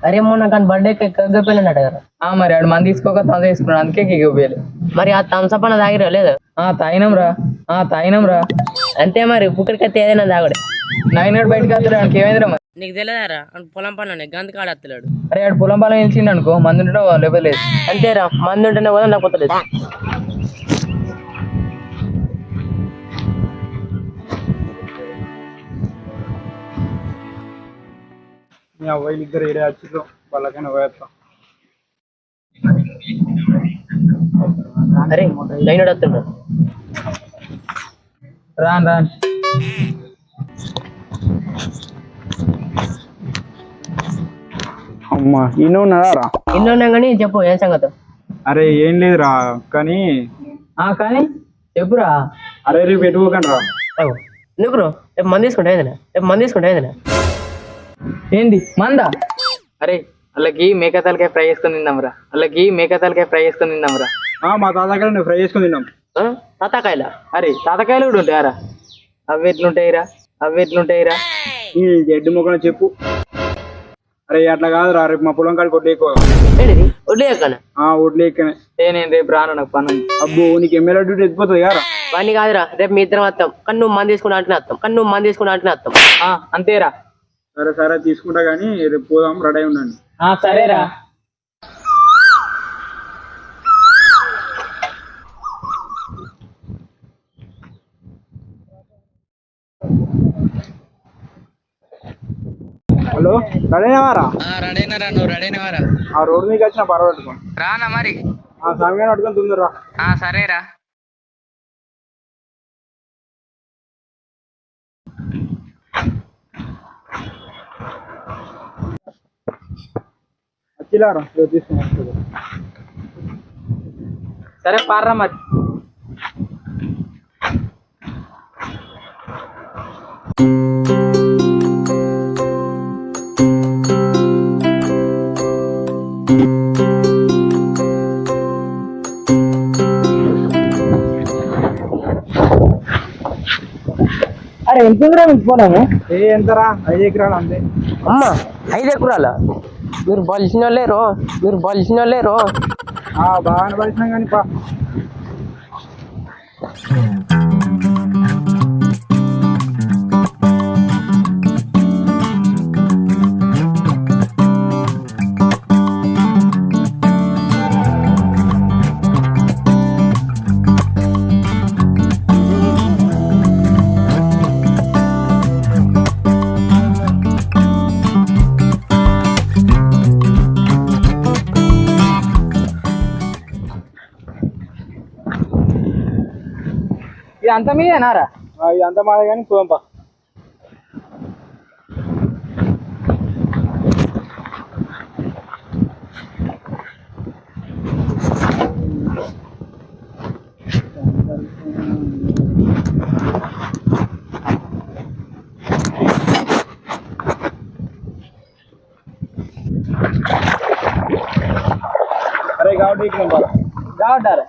అరే మొన్న కానీ బర్త్డే కేక్ పోయినట్టు కదా. మరి ఆడు మంది తీసుకోక తంద తీసుకున్నాడు, అందుకే కేక్ పోయాలి. మరి ఆ థమ్స్అప్ అన్న తాగిరా లేదు? తాగినాం రా. అంతే మరి పుక్కడికైతే ఏదైనా తాగడే. నాయనాడు బయటకు వస్తాడు, ఆయనకి ఏమైందిరా మరి? నీకు తెలియదారా పొలం పనులు గంత కాడ వస్తలేడు. అరే ఆడు పొలం పాలన నిలిచిండు అనుకో, మంది ఉండడం లేవలేదు. అంతేరా మంది ఉంటేనే కూడా నాకు కొత్తలేదు. ఇద్దరు ఏడే వచ్చి వాళ్ళకైనా పోయేస్తాం. అరే లైన్ వస్తుండ్రు. రాను అమ్మా ఇన్నో ఉన్నారా? ఇన్నో ఉన్నాం కానీ చెప్పు ఏం సంగతి? అరే ఏం లేదురా, కానీ కానీ చెప్పురా. అరే రేపు పెట్టుకోకండి రా. నువ్వు రేపు మంది తీసుకుంటా ఏదైనా ఏంది మందా? అరే వాళ్ళకి మేక తలకాయ ఫ్రై చేసుకొని తిందాంరా. మా తాతకాయలు నేను ఫ్రై చేసుకుని తిన్నాం. తాతాకాయలా? అరే తాతకాయలు కూడా ఉంటాయారా? అవి ఎట్లుంటాయిరా? ఈ జడ్డు మొక్కన చెప్పు. అరే అట్లా కాదురా, రేపు మా పొలం కాడికి వడ్లు ఎక్కువ. వడ్లే ఎక్కనా? వడ్లు ఎక్కనే. నేను రేపు రాను, నాకు పని. అబ్బో నీకు ఎమ్మెల్యే డ్యూటీ ఎత్తిపోతుంది కదా. వాడిని కాదురా, రేపు మీ ఇద్దరం వస్తాం. కానీ నువ్వు మంది తీసుకుని అంటున్నా. అంతేరా. సరే తీసుకుంటా కానీ రేపు పోదాం, రెడీ అయి ఉండండి. సరేరా. హలో రెడీనావారా? నువ్వు రెడీనావారా? ఆ రోడ్డు మీకు వచ్చిన పర్వాలేదు. రానా మరి? సమయాన్ని అడుగుని తొందరరా. సరేరా. వచ్చిలారా తీసుకుని. సరే పార్రా మరి. అరే ఎంత పోనాము? ఎంతరా? 5 ఎకరాలు అంతే. అమ్మా 5 ఎకరాలా? మీరు బలిసిన లేరు. బాగానే పలిసినాం కానీ పా. ఇది అంత మీదేనారా? ఇదంతా మాదే కానీ పోదాంపా. అరే కాబట్టి కావటారా?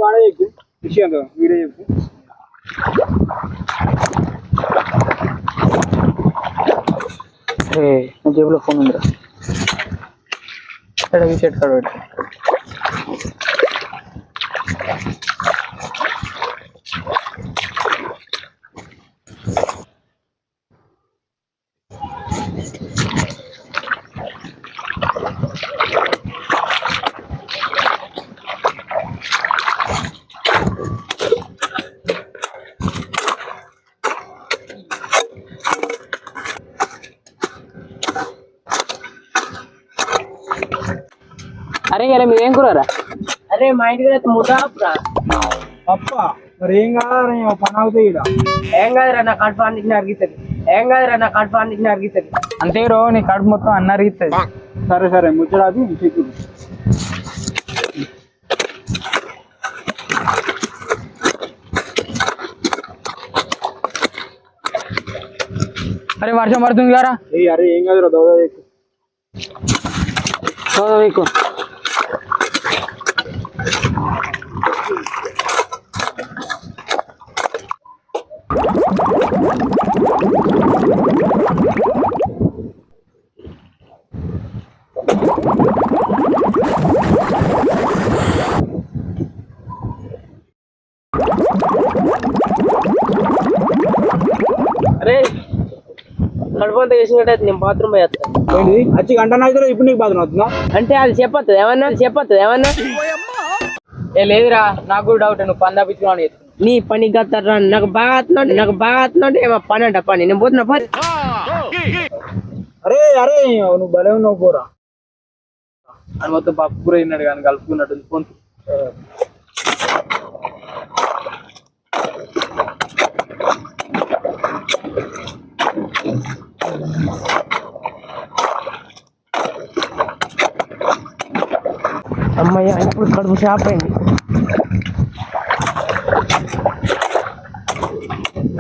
వాడే చెప్పు విషయం, వీడియో చెప్పు. నా జేబులో ఫోన్ ఉందిరా. షర్ట్ కాడ పెట్టు. అరే ఇలా మీరేం కూరరా? అరే మా ఇంటికి ముఠాపురా. పప్ప మరి ఏం కాదు, పని అవుతాయి. ఏం కాదురా, నా కడుపు అన్నింటిని అరిగిస్తుంది. అంతే రో, నీ కడుపు మొత్తం అన్న అరిగిస్తుంది. సరే ముచ్చడాది చెప్పు. అరే వర్షం పడుతుంది కదా అరే ఏం కాదు దౌదా ఎక్కువ ఎక్కువ అరే కడుపు అంతా వేసినట్టు నేను బాత్రూమ్ పోయి వస్తాను. ఏంటి వచ్చి గంట అయితే ఇప్పుడు నీకు బాధ అవుతుందా? అంటే అది చెప్పొద్దు ఏమన్నా ఏ లేదురా నాకు కూడా డౌట్ నువ్వు పందా పిచ్చుకున్నావు నీ పని గత్తరా నాకు బాగా అవుతున్నాడు ఏమో పని అంట పని నేను పోతున్నా పని. అరే అరే నువ్వు భలే ఉన్నావు పోరా. అని మొత్తం పప్పు కూర అయినాడు కానీ కలుపుకున్నట్టు ఫోన్ అమ్మయ్య ఇప్పుడు కడుపు షాప్ అయింది.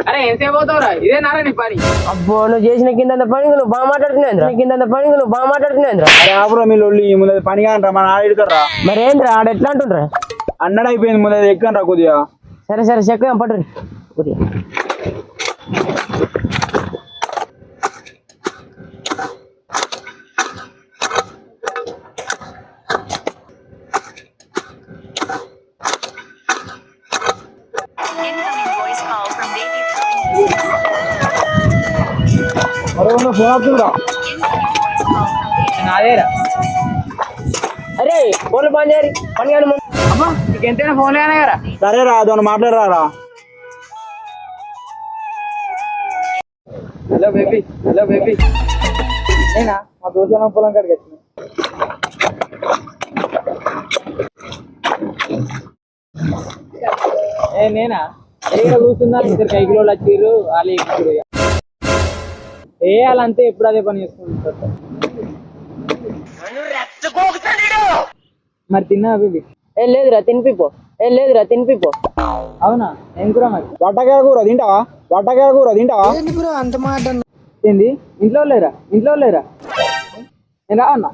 అరే ఎంతసేపు పోతావురా ఇదే నారా నీ పని అబ్బో నువ్వు చేసిన కింద పని నువ్వు బాగా మాట్లాడుతున్నావు అరే ఆపురా మీ లొల్లి ముందు పని కానరా మన ఆడికర్రా. మరేంద్రా ఆడ ఎట్లా అంటుండ్రా? అన్నడ అయిపోయింది ముందు ఎక్కనరా కొద్దిగా. సరే చెక్క పట్టు కొద్దిగా. అరే ఫోన్ వస్తుందా? నాదేరా అరే ఫోన్లు పని కానీ అమ్మా నీకు ఎంతైనా ఫోన్ లేనా కదా సరేరా అదొని మాట్లాడరా. హలో బేబీ నేనా మా దోశ పొలం కాడికి వచ్చిన. నేనా ఏ కూర్చున్నా ఇద్దరు కైకిలో వచ్చారు వాళ్ళు ఎక్కువ వాళ్ళంతే ఎప్పుడు అదే పని చేసుకుంటారు. మరి తిన్నా బేబీ? ఏం లేదురా తినిపిపో. అవునా ఏం కూర మరి? వట్టకాయ కూర తింటావా? ఏంది ఇంట్లో లేరా నేను రావన్నా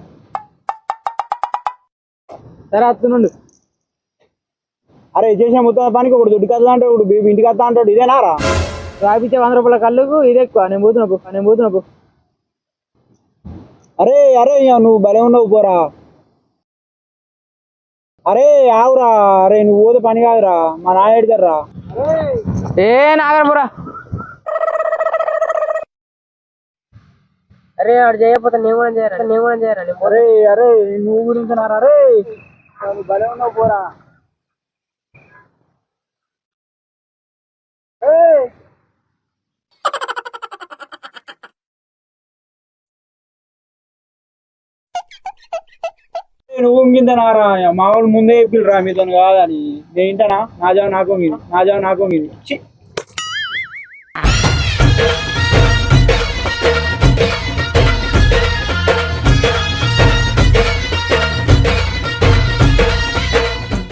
సరే వస్తుండు. అరే చేసిన మొత్తం పనికి ఒకటి దుడ్డు కథ అంటాడు బేబీ ఇంటికి వస్తా అంటాడు ఇదేనారా? రాపిచ్చే 100 రూపాయల కళ్ళకు ఇది ఎక్కువ. నేను పోతున్నా. అరే నువ్వు భలే ఉన్నావు పోరా. అరే ఆవురా. అరే నువ్వు పోతే పని కాదురా మా నాన్న ఎడతారా. ఏ నాగరపురా అరే ఆడు చేయకపోతే నేను కూడా చేయరా అరే నువ్వు గురించి నారా. అరే నువ్వు భలే ఉన్నావు పోరా. నువ్వు కింద నారా మా వాళ్ళు ముందే చెప్పిరా మీతో కాదని. నేను ఇంటనా నా జాబ్ నాకు